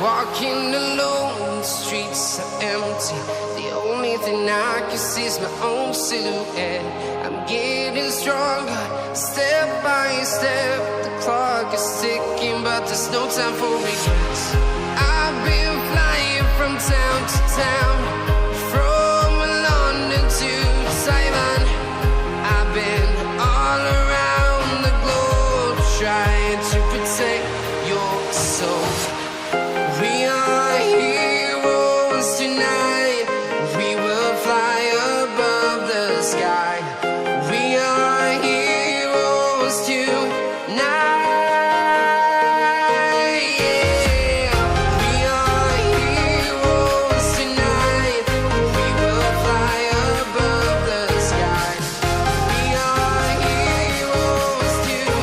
Walking alone, the streets are empty. The only thing I can see is my own silhouette. I'm getting stronger, step by step. The clock is ticking, but there's no time for regrets. I've been flying from town to town, from London to Taiwan. I've been all around the globe, trying to protect your soul. We are heroes tonight. We will fly above the sky. We are heroes tonight. Yeah. We are heroes tonight. We will fly above the sky. We are heroes tonight.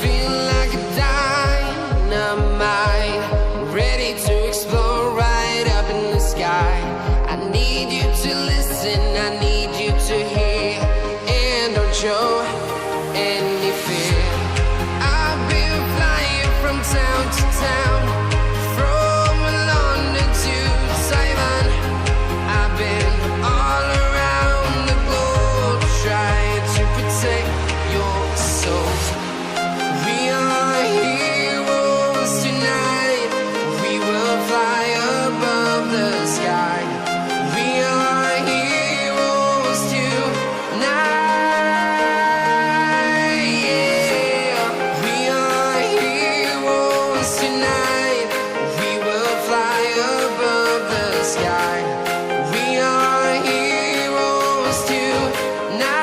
Feel like a dynamite, ready to explode right up in the sky. I need you to listen, I need you to hear, and don't show any fear. I've been flying from town to town, from London to Taiwan. I've been all around the globe, trying to protect your soul. We are heroes tonight. We will fly above the sky. We are heroes tonight. Yeah. We are heroes tonight. We will fly above the sky. We are heroes tonight.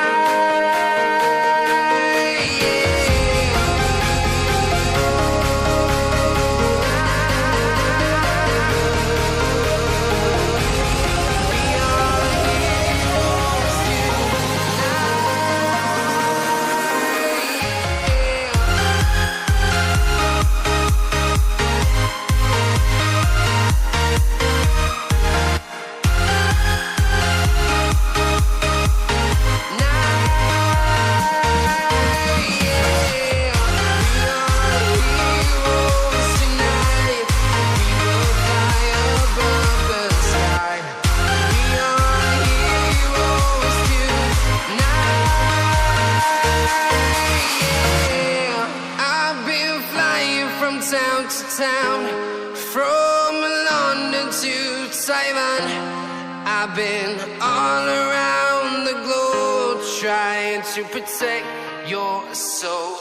I've been flying from town to town, from London to Taiwan. I've been all around the globe, trying to protect your soul.